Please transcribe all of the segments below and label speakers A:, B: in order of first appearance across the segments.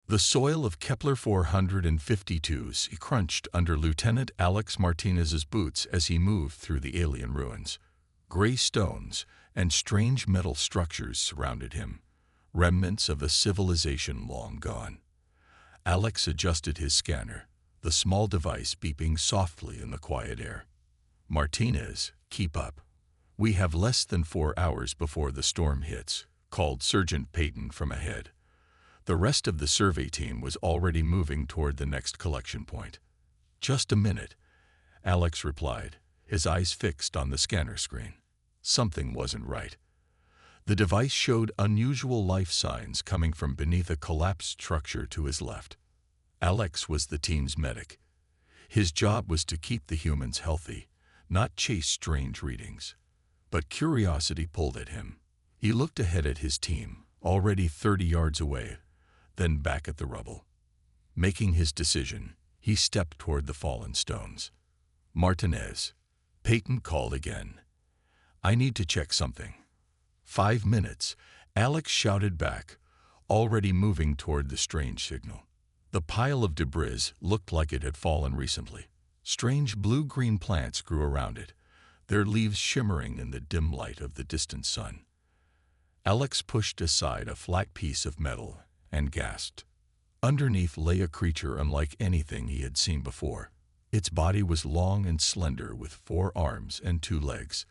A: The soil of Kepler 452's crunched under Lieutenant Alex Martinez's boots as he moved through the alien ruins. Gray stones and strange metal structures surrounded him, remnants of a civilization long gone. Alex adjusted his scanner, the small device beeping softly in the quiet air. "Martinez, keep up. We have less than 4 hours before the storm hits," called Sergeant Peyton from ahead. The rest of the survey team was already moving toward the next collection point. "Just a minute," Alex replied, his eyes fixed on the scanner screen. Something wasn't right. The device showed unusual life signs coming from beneath a collapsed structure to his left. Alex was the team's medic. His job was to keep the humans healthy, not chase strange readings. But curiosity pulled at him. He looked ahead at his team, already 30 yards away, then back at the rubble. Making his decision, he stepped toward the fallen stones. "Martinez," Peyton called again. "I need to check something." 5 minutes, Alex shouted back, already moving toward the strange signal. The pile of debris looked like it had fallen recently. Strange blue-green plants grew around it, their leaves shimmering in the dim light of the distant sun. Alex pushed aside a flat piece of metal and gasped. Underneath lay a creature unlike anything he had seen before. Its body was long and slender with 4 arms and 2 legs.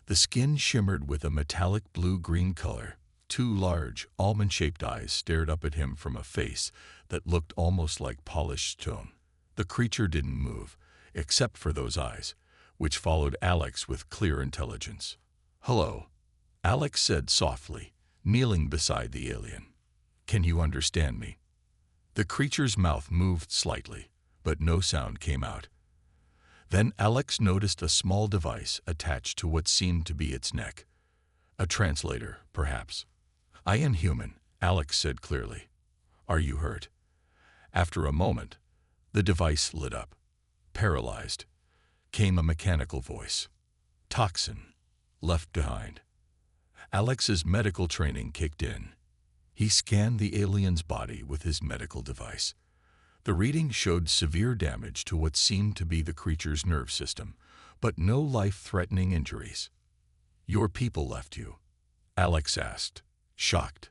A: The skin shimmered with a metallic blue-green color. 2 large, almond-shaped eyes stared up at him from a face that looked almost like polished stone. The creature didn't move, except for those eyes, which followed Alex with clear intelligence. "Hello," Alex said softly, kneeling beside the alien. "Can you understand me?" The creature's mouth moved slightly, but no sound came out. Then Alex noticed a small device attached to what seemed to be its neck. A translator, perhaps. "I am human," Alex said clearly. "Are you hurt?" After a moment, the device lit up. "Paralyzed," came a mechanical voice. "Toxin. Left behind." Alex's medical training kicked in. He scanned the alien's body with his medical device. The reading showed severe damage to what seemed to be the creature's nerve system, but no life-threatening injuries. "Your people left you?" Alex asked, shocked.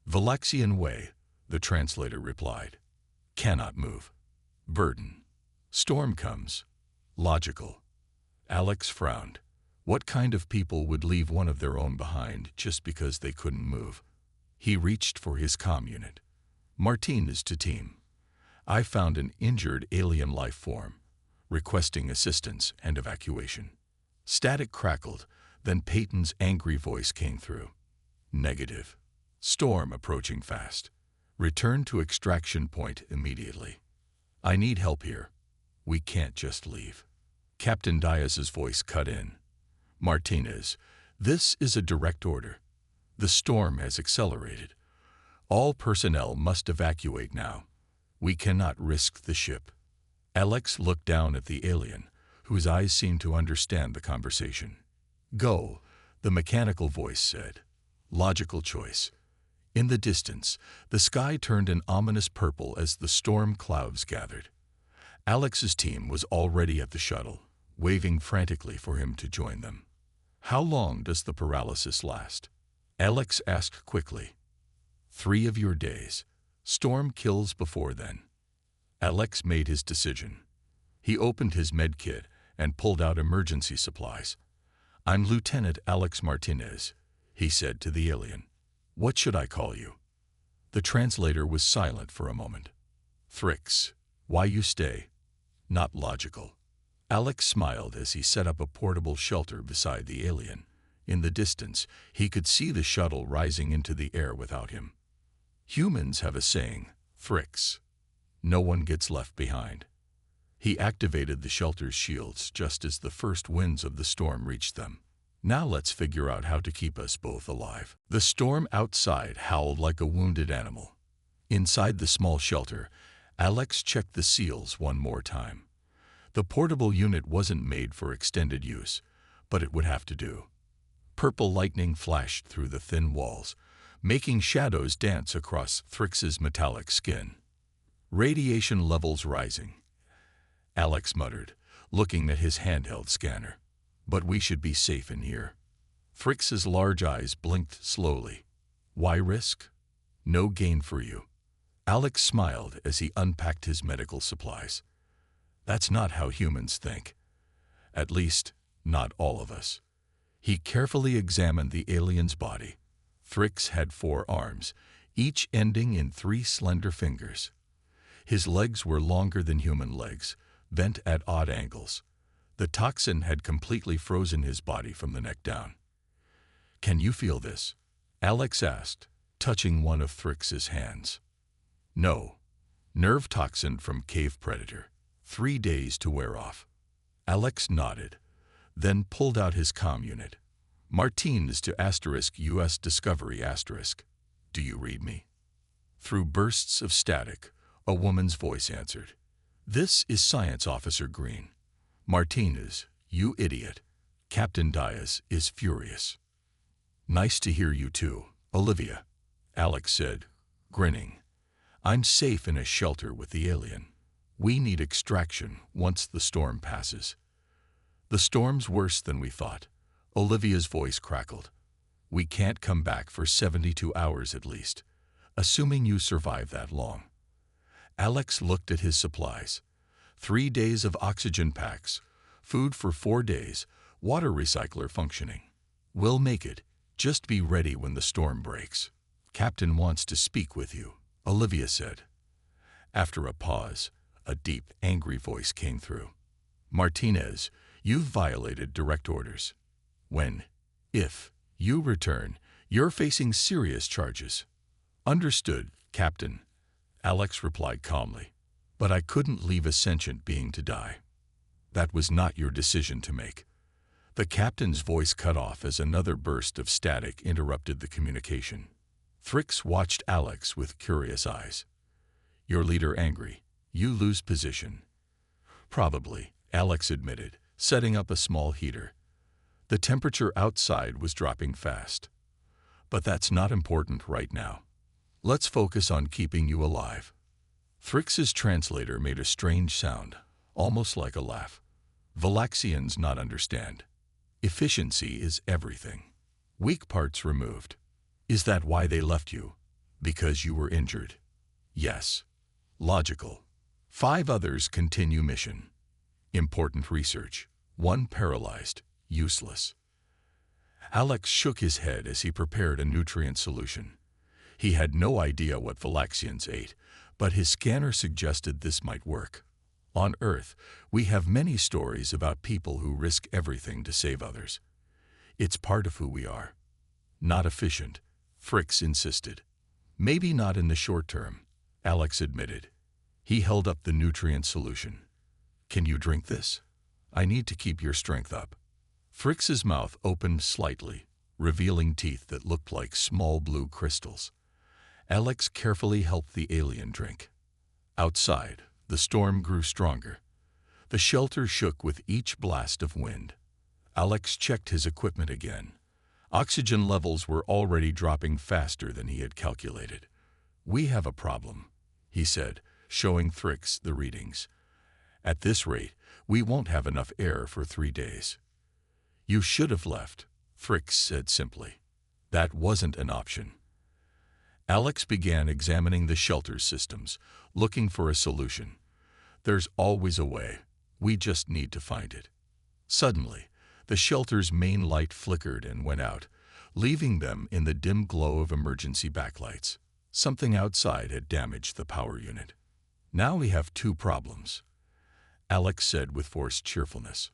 A: "Valaxian way," the translator replied. "Cannot move. Burden. Storm comes. Logical." Alex frowned. What kind of people would leave one of their own behind just because they couldn't move? He reached for his comm unit. "Martinez to team. I found an injured alien life form, requesting assistance and evacuation." Static crackled, then Peyton's angry voice came through. "Negative. Storm approaching fast. Return to extraction point immediately. I need help here. We can't just leave." Captain Diaz's voice cut in. "Martinez, this is a direct order. The storm has accelerated. All personnel must evacuate now. We cannot risk the ship." Alex looked down at the alien, whose eyes seemed to understand the conversation. "Go," the mechanical voice said. Logical choice. In the distance, the sky turned an ominous purple as the storm clouds gathered. Alex's team was already at the shuttle, waving frantically for him to join them. "How long does the paralysis last?" Alex asked quickly. 3 of your days. Storm kills before then." Alex made his decision. He opened his med kit and pulled out emergency supplies. "I'm Lieutenant Alex Martinez," he said to the alien. "What should I call you?" The translator was silent for a moment. "Thrix. Why you stay? Not logical." Alex smiled as he set up a portable shelter beside the alien. In the distance, he could see the shuttle rising into the air without him. Humans have a saying, "Thrix. No one gets left behind." He activated the shelter's shields just as the first winds of the storm reached them. "Now let's figure out how to keep us both alive." The storm outside howled like a wounded animal. Inside the small shelter, Alex checked the seals one more time. The portable unit wasn't made for extended use, but it would have to do. Purple lightning flashed through the thin walls, making shadows dance across Thrix's metallic skin. Radiation levels rising, Alex muttered, looking at his handheld scanner. But we should be safe in here. Thrix's large eyes blinked slowly. Why risk? No gain for you. Alex smiled as he unpacked his medical supplies. That's not how humans think. At least, not all of us. He carefully examined the alien's body. Thrix had 4 arms, each ending in 3 slender fingers. His legs were longer than human legs, bent at odd angles. The toxin had completely frozen his body from the neck down. Can you feel this? Alex asked, touching one of Thrix's hands. No. Nerve toxin from cave predator. 3 days to wear off. Alex nodded, then pulled out his comm unit. Martinez to *US Discovery *. Do you read me? Through bursts of static, a woman's voice answered. This is Science Officer Green. Martinez, you idiot. Captain Diaz is furious. Nice to hear you too, Olivia, Alex said, grinning. I'm safe in a shelter with the alien. We need extraction once the storm passes. The storm's worse than we thought. Olivia's voice crackled. We can't come back for 72 hours at least, assuming you survive that long. Alex looked at his supplies. 3 days of oxygen packs, food for 4 days, water recycler functioning. We'll make it. Just be ready when the storm breaks. Captain wants to speak with you, Olivia said. After a pause, a deep, angry voice came through. Martinez, you've violated direct orders. If you return, you're facing serious charges. Understood, Captain, Alex replied calmly. But I couldn't leave a sentient being to die. That was not your decision to make. The captain's voice cut off as another burst of static interrupted the communication. Thrix watched Alex with curious eyes. Your leader angry. You lose position. Probably, Alex admitted, setting up a small heater. The temperature outside was dropping fast. But that's not important right now. Let's focus on keeping you alive. Thrix's translator made a strange sound, almost like a laugh. Valaxians not understand. Efficiency is everything. Weak parts removed. Is that why they left you? Because you were injured? Yes. Logical. 5 others continue mission. Important research. 1 paralyzed. Useless. Alex shook his head as he prepared a nutrient solution. He had no idea what Valaxians ate, but his scanner suggested this might work. On Earth, we have many stories about people who risk everything to save others. It's part of who we are. Not efficient, Thrix insisted. Maybe not in the short term, Alex admitted. He held up the nutrient solution. Can you drink this? I need to keep your strength up. Thrix's mouth opened slightly, revealing teeth that looked like small blue crystals. Alex carefully helped the alien drink. Outside, the storm grew stronger. The shelter shook with each blast of wind. Alex checked his equipment again. Oxygen levels were already dropping faster than he had calculated. We have a problem, he said, showing Thrix the readings. At this rate, we won't have enough air for 3 days. You should have left, Thrix said simply. That wasn't an option. Alex began examining the shelter systems, looking for a solution. There's always a way. We just need to find it. Suddenly, the shelter's main light flickered and went out, leaving them in the dim glow of emergency backlights. Something outside had damaged the power unit. Now we have 2 problems, Alex said with forced cheerfulness.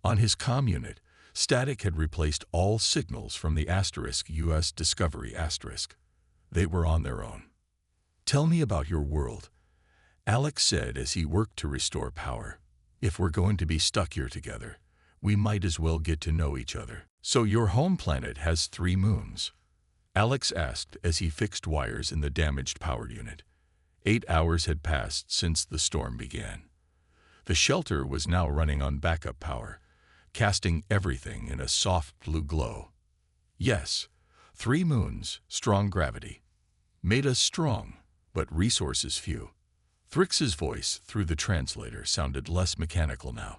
A: On his comm unit, static had replaced all signals from the *US Discovery *. They were on their own. Tell me about your world, Alex said as he worked to restore power. If we're going to be stuck here together, we might as well get to know each other. So your home planet has 3 moons? Alex asked as he fixed wires in the damaged power unit. 8 hours had passed since the storm began. The shelter was now running on backup power, casting everything in a soft blue glow. Yes, 3 moons, strong gravity. Made us strong, but resources few. Thrix's voice through the translator sounded less mechanical now,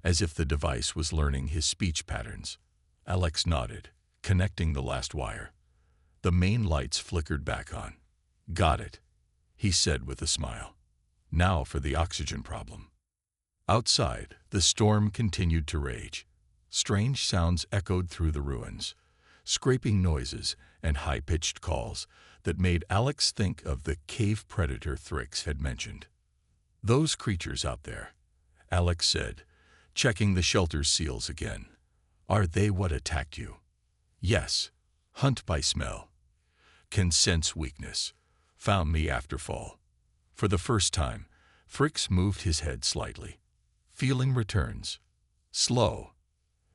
A: as if the device was learning his speech patterns. Alex nodded, connecting the last wire. The main lights flickered back on. Got it, he said with a smile. Now for the oxygen problem. Outside, the storm continued to rage. Strange sounds echoed through the ruins, scraping noises and high-pitched calls that made Alex think of the cave predator Thrix had mentioned. Those creatures out there, Alex said, checking the shelter's seals again. Are they what attacked you? Yes. Hunt by smell. Can sense weakness. Found me after fall. For the first time, Thrix moved his head slightly. Feeling returns. Slow.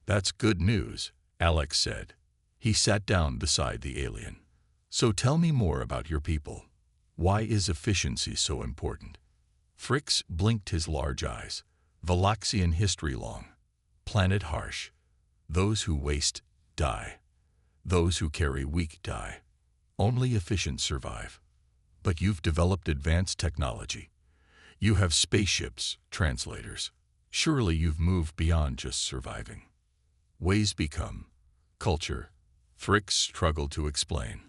A: That's good news, Alex said. He sat down beside the alien. So tell me more about your people. Why is efficiency so important? Thrix blinked his large eyes. Valaxian history long. Planet harsh. Those who waste, die. Those who carry weak die. Only efficient survive. But you've developed advanced technology. You have spaceships, translators. Surely you've moved beyond just surviving. Ways become culture. Thrix struggled to explain.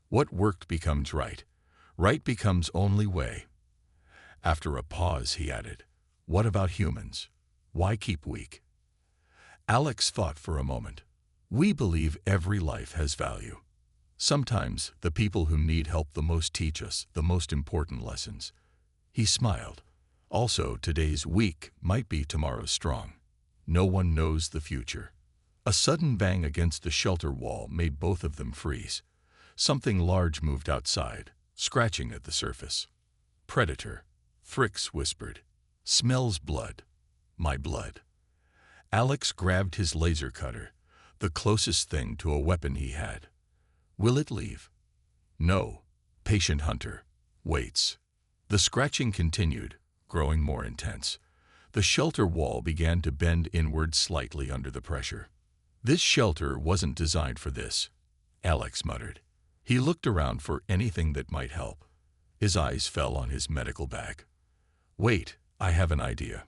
A: What worked becomes right. Right becomes only way. After a pause, he added, what about humans? Why keep weak? Alex thought for a moment. We believe every life has value. Sometimes the people who need help the most teach us the most important lessons. He smiled. Also, today's weak might be tomorrow's strong. No one knows the future. A sudden bang against the shelter wall made both of them freeze. Something large moved outside, scratching at the surface. Predator, Thrix whispered. Smells blood. My blood. Alex grabbed his laser cutter, the closest thing to a weapon he had. Will it leave? No. Patient hunter. Waits. The scratching continued, growing more intense. The shelter wall began to bend inward slightly under the pressure. This shelter wasn't designed for this, Alex muttered. He looked around for anything that might help. His eyes fell on his medical bag. Wait, I have an idea.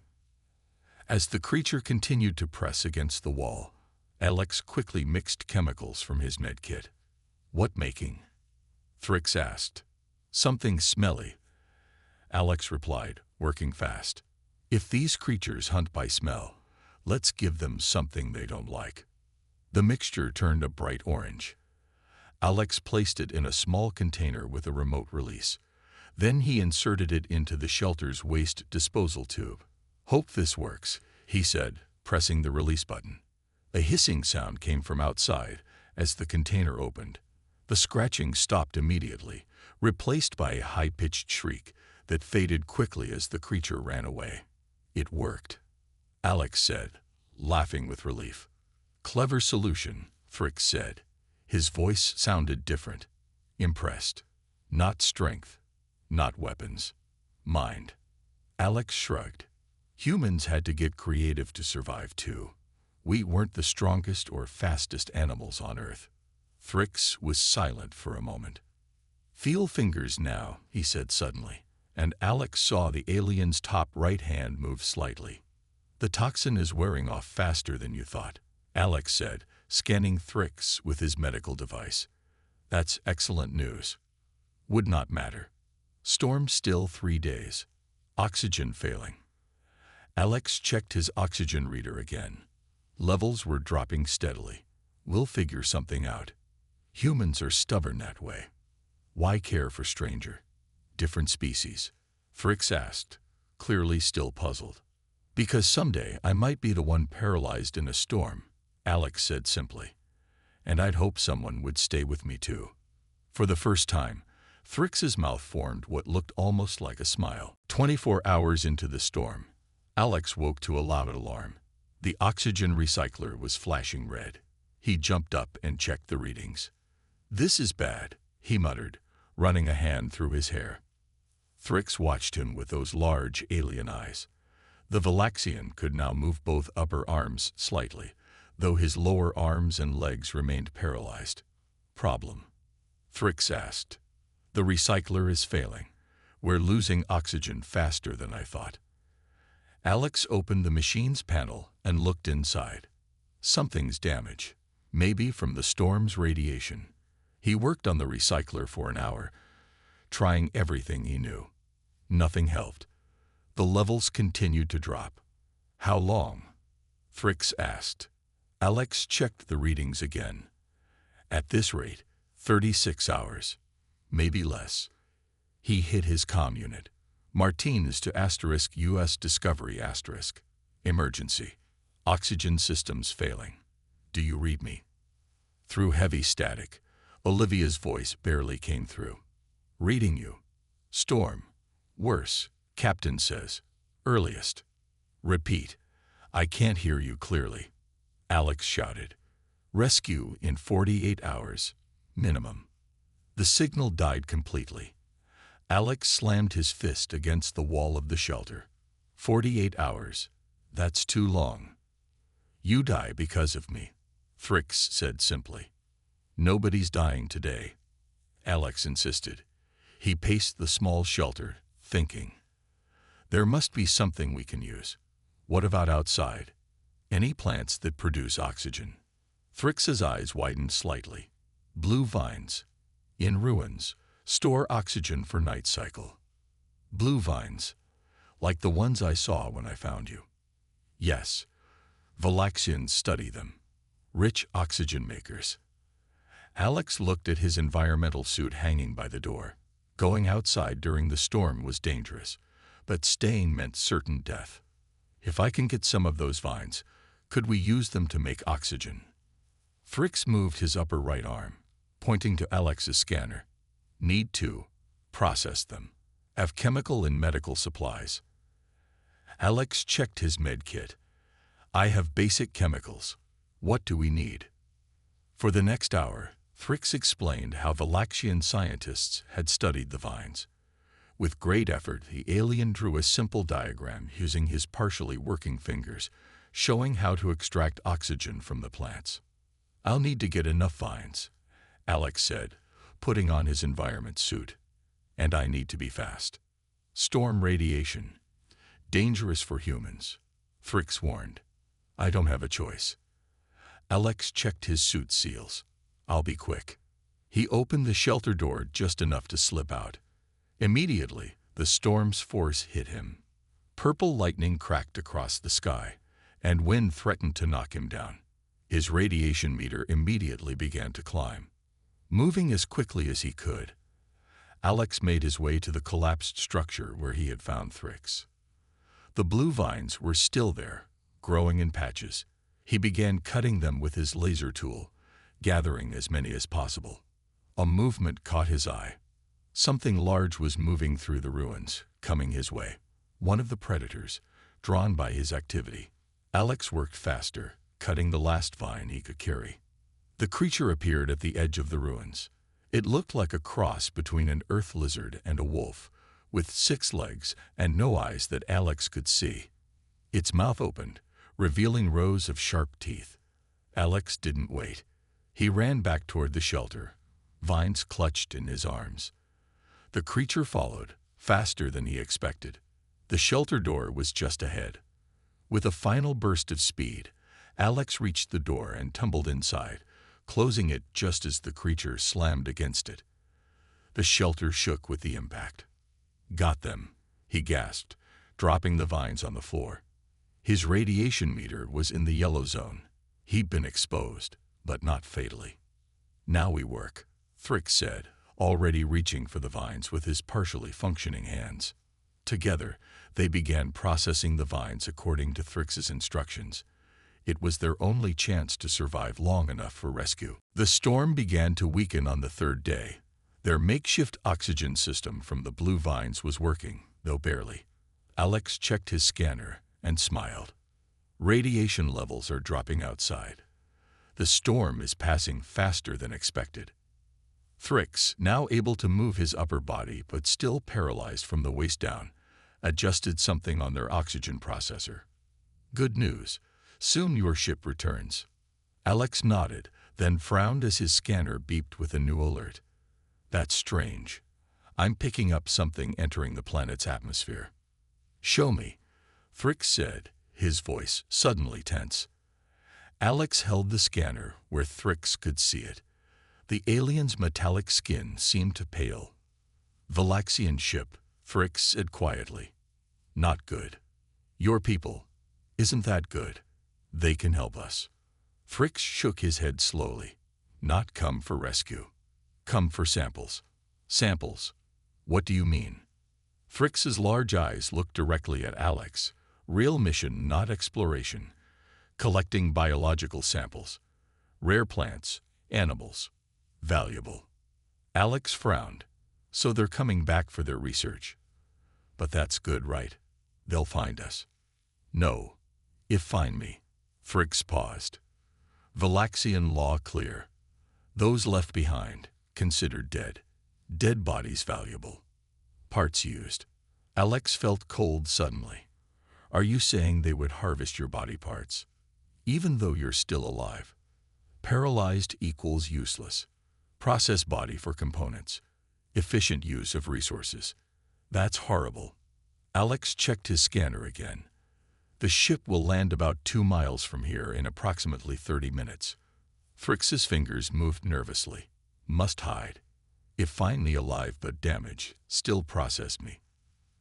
A: As the creature continued to press against the wall, Alex quickly mixed chemicals from his med kit. What making? Thrix asked. Something smelly. Alex replied, working fast. If these creatures hunt by smell, let's give them something they don't like. The mixture turned a bright orange. Alex placed it in a small container with a remote release. Then he inserted it into the shelter's waste disposal tube. Hope this works, he said, pressing the release button. A hissing sound came from outside as the container opened. The scratching stopped immediately, replaced by a high-pitched shriek that faded quickly as the creature ran away. It worked, Alex said, laughing with relief. Clever solution, Thrix said. His voice sounded different. Impressed. Not strength. Not weapons. Mind. Alex shrugged. Humans had to get creative to survive too. We weren't the strongest or fastest animals on Earth. Thrix was silent for a moment. Feel fingers now, he said suddenly, and Alex saw the alien's top right hand move slightly. The toxin is wearing off faster than you thought, Alex said, scanning Thrix with his medical device. That's excellent news. Would not matter. Storm still 3 days. Oxygen failing. Alex checked his oxygen reader again. Levels were dropping steadily. We'll figure something out. Humans are stubborn that way. Why care for stranger? Different species. Thrix asked, clearly still puzzled. Because someday I might be the one paralyzed in a storm, Alex said simply. And I'd hope someone would stay with me too. For the first time, Thrix's mouth formed what looked almost like a smile. 24 hours into the storm, Alex woke to a loud alarm. The oxygen recycler was flashing red. He jumped up and checked the readings. This is bad, he muttered, running a hand through his hair. Thrix watched him with those large alien eyes. The Valaxian could now move both upper arms slightly, though his lower arms and legs remained paralyzed. problem?" Thrix asked. "The recycler is failing. We're losing oxygen faster than I thought." Alex opened the machine's panel and looked inside. Something's damaged, maybe from the storm's radiation. He worked on the recycler for an hour, trying everything he knew. Nothing helped. The levels continued to drop. "How long?" Thrix asked. Alex checked the readings again. "At this rate, 36 hours. Maybe less." He hit his comm unit. "Martinez to *US Discovery*. Emergency. Oxygen systems failing. Do you read me?" Through heavy static, Olivia's voice barely came through. "Reading you. Storm. Worse, Captain says. Earliest." "Repeat. I can't hear you clearly." Alex shouted. "Rescue in 48 hours. Minimum." The signal died completely. Alex slammed his fist against the wall of the shelter. 48 hours. That's too long." "You die because of me," Thrix said simply. "Nobody's dying today," Alex insisted. He paced the small shelter, thinking. "There must be something we can use. What about outside? Any plants that produce oxygen?" Thrix's eyes widened slightly. "Blue vines. In ruins. Store oxygen for night cycle." "Blue vines. Like the ones I saw when I found you?" "Yes. Valaxians study them. Rich oxygen makers." Alex looked at his environmental suit hanging by the door. Going outside during the storm was dangerous, but staying meant certain death. "If I can get some of those vines, could we use them to make oxygen?" Thrix moved his upper right arm, pointing to Alex's scanner. "Need to process them. Have chemical and medical supplies." Alex checked his med kit. "I have basic chemicals. What do we need?" For the next hour, Thrix explained how Valaxian scientists had studied the vines. With great effort, the alien drew a simple diagram using his partially working fingers, showing how to extract oxygen from the plants. "I'll need to get enough vines," Alex said, putting on his environment suit. "And I need to be fast. Storm radiation. Dangerous for humans," Thrix warned. "I don't have a choice." Alex checked his suit seals. "I'll be quick." He opened the shelter door just enough to slip out. Immediately, the storm's force hit him. Purple lightning cracked across the sky, and wind threatened to knock him down. His radiation meter immediately began to climb. Moving as quickly as he could, Alex made his way to the collapsed structure where he had found Thrix. The blue vines were still there, growing in patches. He began cutting them with his laser tool, gathering as many as possible. A movement caught his eye. Something large was moving through the ruins, coming his way. One of the predators, drawn by his activity. Alex worked faster, cutting the last vine he could carry. The creature appeared at the edge of the ruins. It looked like a cross between an earth lizard and a wolf, with 6 legs and no eyes that Alex could see. Its mouth opened, revealing rows of sharp teeth. Alex didn't wait. He ran back toward the shelter, vines clutched in his arms. The creature followed, faster than he expected. The shelter door was just ahead. With a final burst of speed, Alex reached the door and tumbled inside, closing it just as the creature slammed against it. The shelter shook with the impact. "Got them," he gasped, dropping the vines on the floor. His radiation meter was in the yellow zone. He'd been exposed, but not fatally. "Now we work," Thrix said, already reaching for the vines with his partially functioning hands. Together, they began processing the vines according to Thrix's instructions. It was their only chance to survive long enough for rescue. The storm began to weaken on the 3rd day. Their makeshift oxygen system from the blue vines was working, though barely. Alex checked his scanner and smiled. "Radiation levels are dropping outside. The storm is passing faster than expected." Thrix, now able to move his upper body but still paralyzed from the waist down, adjusted something on their oxygen processor. "Good news. Soon your ship returns." Alex nodded, then frowned as his scanner beeped with a new alert. That's strange. I'm picking up something entering the planet's atmosphere. Show me, Thrix said, his voice suddenly tense. Alex held the scanner where Thrix could see it. The alien's metallic skin seemed to pale. Valaxian ship, Thrix said quietly. Not good. Your people. Isn't that good? They can help us. Thrix shook his head slowly. Not come for rescue. Come for samples. Samples? What do you mean? Thrix's large eyes looked directly at Alex. Real mission, not exploration. Collecting biological samples. Rare plants, animals. Valuable. Alex frowned. So they're coming back for their research. But that's good, right? They'll find us. No. If find me. Thrix paused. Valaxian law clear. Those left behind, considered dead. Dead bodies valuable. Parts used. Alex felt cold suddenly. Are you saying they would harvest your body parts? Even though you're still alive. Paralyzed equals useless. Process body for components. Efficient use of resources. That's horrible. Alex checked his scanner again. The ship will land about 2 miles from here in approximately 30 minutes. Thrix's fingers moved nervously. Must hide. If find me alive but damaged, still process me.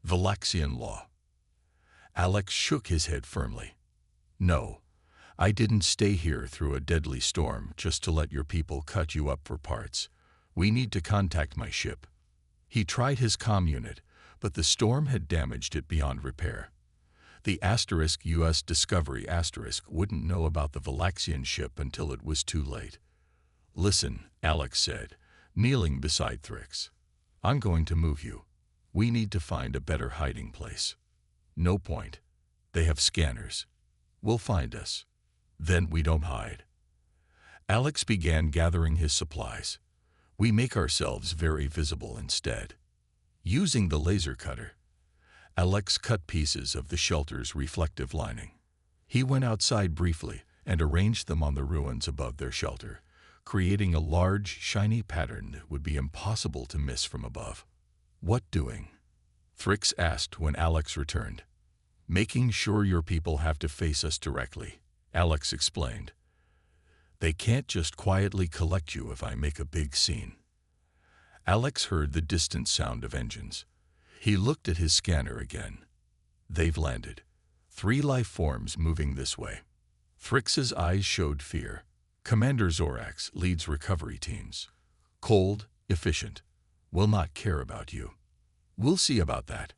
A: Valaxian law. Alex shook his head firmly. No, I didn't stay here through a deadly storm just to let your people cut you up for parts. We need to contact my ship. He tried his comm unit, but the storm had damaged it beyond repair. The *US Discovery * wouldn't know about the Valaxian ship until it was too late. Listen, Alex said, kneeling beside Thrix. I'm going to move you. We need to find a better hiding place. No point. They have scanners. Will find us. Then we don't hide. Alex began gathering his supplies. We make ourselves very visible instead. Using the laser cutter, Alex cut pieces of the shelter's reflective lining. He went outside briefly and arranged them on the ruins above their shelter, creating a large, shiny pattern that would be impossible to miss from above. What doing? Thrix asked when Alex returned. Making sure your people have to face us directly, Alex explained. They can't just quietly collect you if I make a big scene. Alex heard the distant sound of engines. He looked at his scanner again. They've landed. 3 life forms moving this way. Thrix's eyes showed fear. Commander Zorax leads recovery teams. Cold, efficient. Will not care about you. We'll see about that.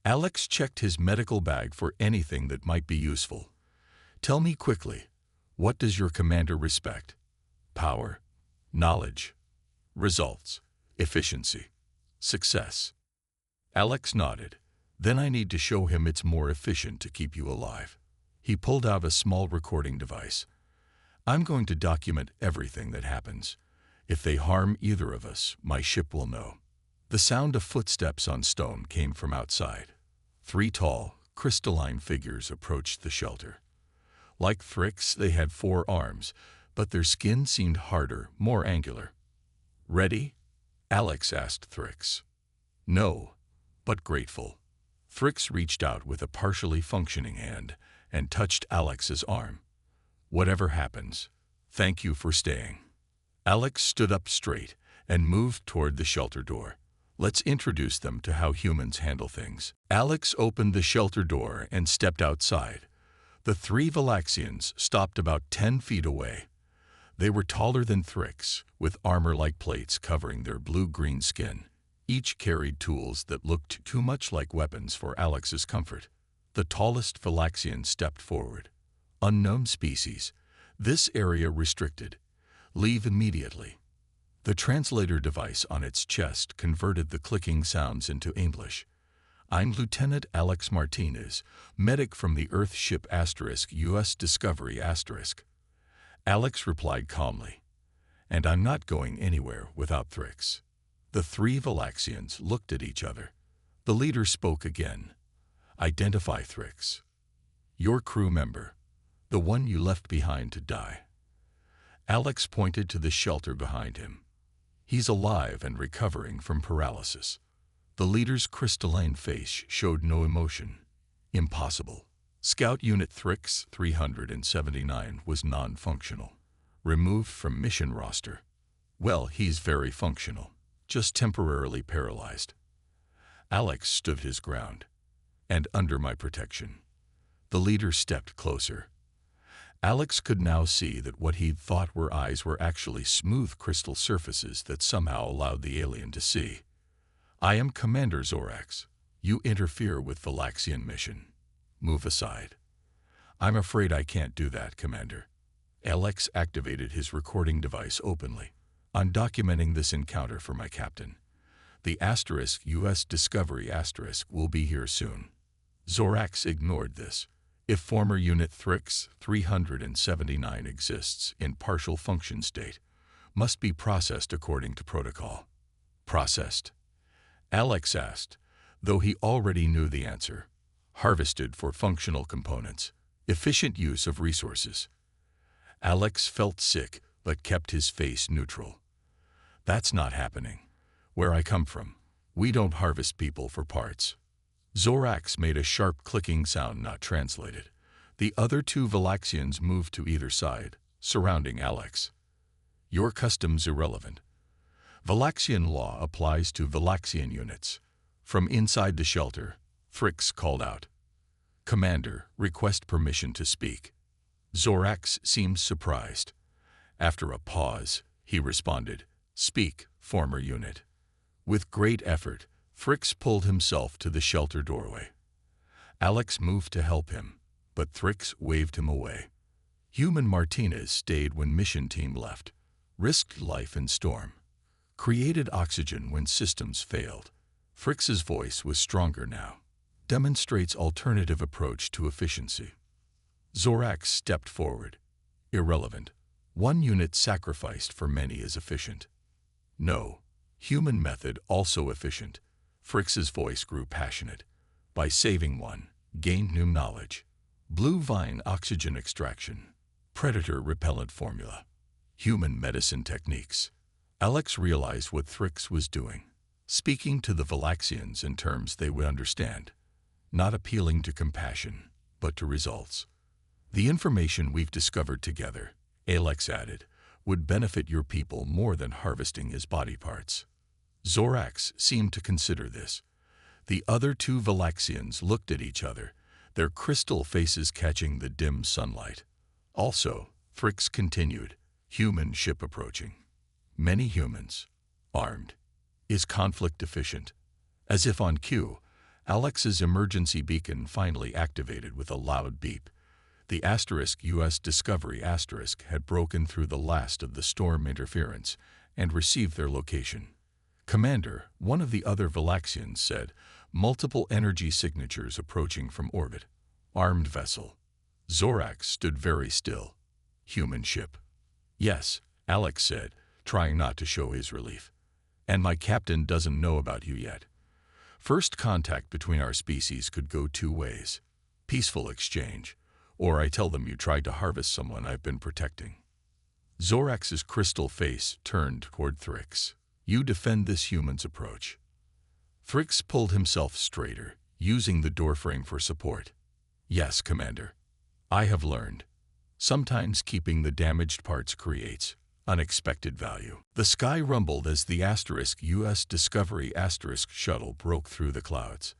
A: Alex checked his medical bag for anything that might be useful. Tell me quickly, what does your commander respect? Power, knowledge, results, efficiency, success. Alex nodded. Then I need to show him it's more efficient to keep you alive. He pulled out a small recording device. I'm going to document everything that happens. If they harm either of us, my ship will know. The sound of footsteps on stone came from outside. 3 tall, crystalline figures approached the shelter. Like Thrix, they had 4 arms, but their skin seemed harder, more angular. Ready? Alex asked Thrix. No, but grateful. Thrix reached out with a partially functioning hand and touched Alex's arm. Whatever happens, thank you for staying. Alex stood up straight and moved toward the shelter door. Let's introduce them to how humans handle things. Alex opened the shelter door and stepped outside. The 3 Valaxians stopped about 10 feet away. They were taller than Thrix, with armor-like plates covering their blue-green skin. Each carried tools that looked too much like weapons for Alex's comfort. The tallest Valaxian stepped forward. Unknown species. This area restricted. Leave immediately. The translator device on its chest converted the clicking sounds into English. I'm Lieutenant Alex Martinez, medic from the Earth ship *US Discovery *. Alex replied calmly. And I'm not going anywhere without Thrix. The 3 Valaxians looked at each other. The leader spoke again. Identify Thrix. Your crew member. The one you left behind to die. Alex pointed to the shelter behind him. He's alive and recovering from paralysis. The leader's crystalline face showed no emotion. Impossible. Scout Unit Thrix 379 was non-functional. Removed from mission roster. Well, he's very functional. Just temporarily paralyzed. Alex stood his ground. And under my protection. The leader stepped closer. Alex could now see that what he'd thought were eyes were actually smooth crystal surfaces that somehow allowed the alien to see. I am Commander Zorax. You interfere with Valaxian mission. Move aside. I'm afraid I can't do that, Commander. Alex activated his recording device openly. I'm documenting this encounter for my captain. The *US Discovery * will be here soon. Zorax ignored this. If former Unit Thrix 379 exists in partial function state, must be processed according to protocol. Processed? Alex asked, though he already knew the answer. Harvested for functional components. Efficient use of resources. Alex felt sick, but kept his face neutral. That's not happening. Where I come from, we don't harvest people for parts. Zorax made a sharp clicking sound not translated. The other two Valaxians moved to either side, surrounding Alex. Your custom's irrelevant. Valaxian law applies to Valaxian units. From inside the shelter, Thrix called out. Commander, request permission to speak. Zorax seemed surprised. After a pause, he responded, Speak, former unit. With great effort, Thrix pulled himself to the shelter doorway. Alex moved to help him, but Thrix waved him away. Human Martinez stayed when mission team left, risked life in storm, created oxygen when systems failed. Thrix's voice was stronger now. Demonstrates alternative approach to efficiency. Zorax stepped forward. Irrelevant. One unit sacrificed for many is efficient. No. Human method also efficient. Thrix's voice grew passionate. By saving one, gained new knowledge. Blue vine oxygen extraction. Predator repellent formula. Human medicine techniques. Alex realized what Thrix was doing. Speaking to the Valaxians in terms they would understand. Not appealing to compassion, but to results. The information we've discovered together, Alex added, would benefit your people more than harvesting his body parts. Zorax seemed to consider this. The other two Valaxians looked at each other, their crystal faces catching the dim sunlight. Also, Thrix continued, human ship approaching. Many humans. Armed. Is conflict efficient? As if on cue, Alex's emergency beacon finally activated with a loud beep. The *US Discovery * had broken through the last of the storm interference and received their location. Commander, one of the other Valaxians said, multiple energy signatures approaching from orbit. Armed vessel. Zorax stood very still. Human ship. Yes, Alex said, trying not to show his relief. And my captain doesn't know about you yet. First contact between our species could go two ways. Peaceful exchange, or I tell them you tried to harvest someone I've been protecting. Zorax's crystal face turned toward Thrix. You defend this human's approach. Thrix pulled himself straighter, using the doorframe for support. Yes, Commander. I have learned. Sometimes keeping the damaged parts creates unexpected value. The sky rumbled as the *US Discovery * shuttle broke through the clouds.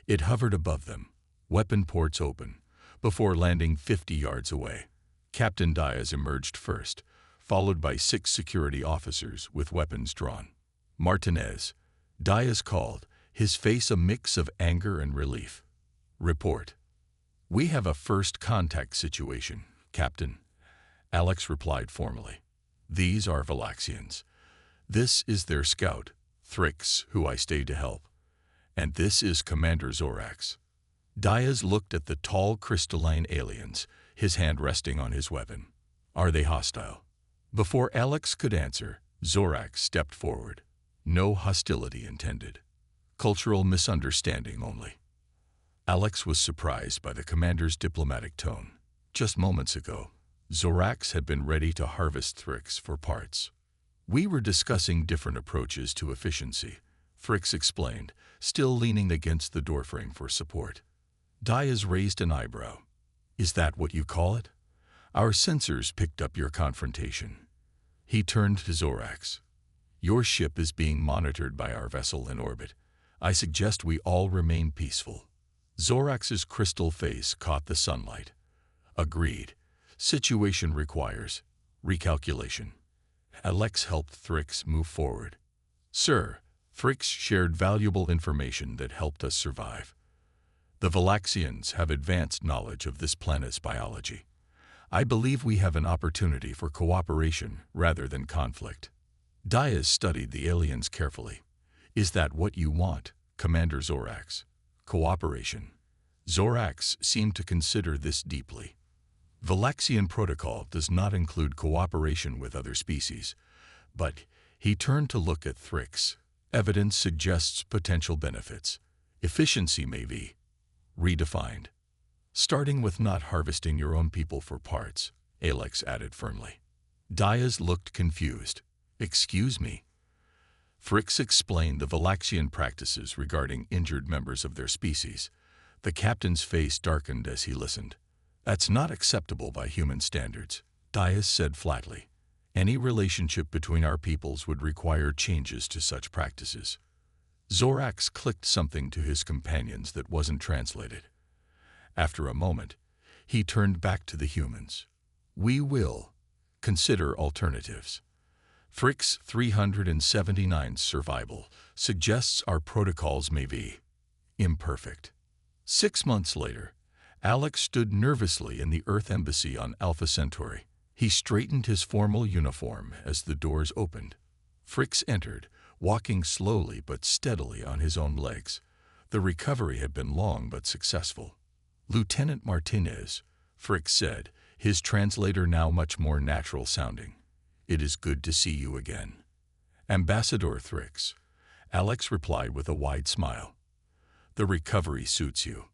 A: It hovered above them, weapon ports open, before landing 50 yards away. Captain Diaz emerged first, followed by 6 security officers with weapons drawn. Martinez, Diaz called, his face a mix of anger and relief. Report. We have a first contact situation, Captain. Alex replied formally. These are Valaxians. This is their scout, Thrix, who I stayed to help. And this is Commander Zorax. Diaz looked at the tall crystalline aliens, his hand resting on his weapon. Are they hostile? Before Alex could answer, Zorax stepped forward. No hostility intended. Cultural misunderstanding only. Alex was surprised by the commander's diplomatic tone. Just moments ago, Zorax had been ready to harvest Thrix for parts. We were discussing different approaches to efficiency, Thrix explained, still leaning against the doorframe for support. Diaz raised an eyebrow. Is that what you call it? Our sensors picked up your confrontation. He turned to Zorax. Your ship is being monitored by our vessel in orbit. I suggest we all remain peaceful. Zorax's crystal face caught the sunlight. Agreed. Situation requires recalculation. Alex helped Thrix move forward. Sir, Thrix shared valuable information that helped us survive. The Valaxians have advanced knowledge of this planet's biology. I believe we have an opportunity for cooperation rather than conflict. Diaz studied the aliens carefully. Is that what you want, Commander Zorax? Cooperation. Zorax seemed to consider this deeply. Valaxian protocol does not include cooperation with other species, but he turned to look at Thrix. Evidence suggests potential benefits. Efficiency may be redefined. Starting with not harvesting your own people for parts, Alex added firmly. Diaz looked confused. Excuse me? Thrix explained the Valaxian practices regarding injured members of their species. The captain's face darkened as he listened. That's not acceptable by human standards, Diaz said flatly. Any relationship between our peoples would require changes to such practices. Zorax clicked something to his companions that wasn't translated. After a moment, he turned back to the humans. We will consider alternatives. Thrix 379's survival suggests our protocols may be imperfect. 6 months later, Alex stood nervously in the Earth Embassy on Alpha Centauri. He straightened his formal uniform as the doors opened. Thrix entered, walking slowly but steadily on his own legs. The recovery had been long but successful. Lieutenant Martinez, Thrix said, his translator now much more natural sounding. It is good to see you again. Ambassador Thrix, Alex replied with a wide smile. The recovery suits you.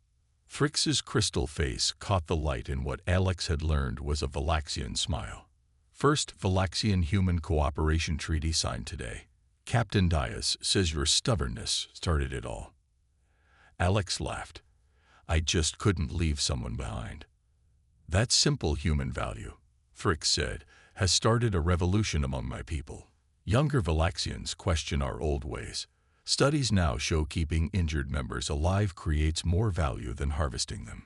A: Thrix's crystal face caught the light in what Alex had learned was a Valaxian smile. First Valaxian-human cooperation treaty signed today. Captain Diaz says your stubbornness started it all. Alex laughed. I just couldn't leave someone behind. That simple human value, Thrix said, has started a revolution among my people. Younger Valaxians question our old ways. Studies now show keeping injured members alive creates more value than harvesting them.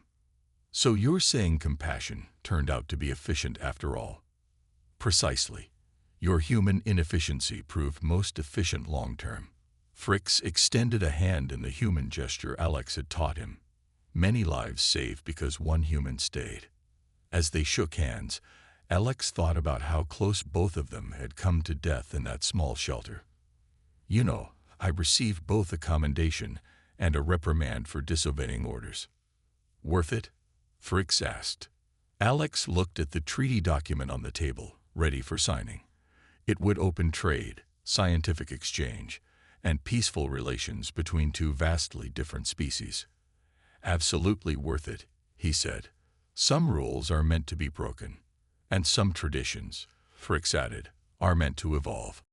A: So you're saying compassion turned out to be efficient after all? Precisely. Your human inefficiency proved most efficient long-term. Thrix extended a hand in the human gesture Alex had taught him. Many lives saved because one human stayed. As they shook hands, Alex thought about how close both of them had come to death in that small shelter. You know, I received both a commendation and a reprimand for disobeying orders. Worth it? Thrix asked. Alex looked at the treaty document on the table, ready for signing. It would open trade, scientific exchange, and peaceful relations between two vastly different species. Absolutely worth it, he said. Some rules are meant to be broken, and some traditions, Thrix added, are meant to evolve.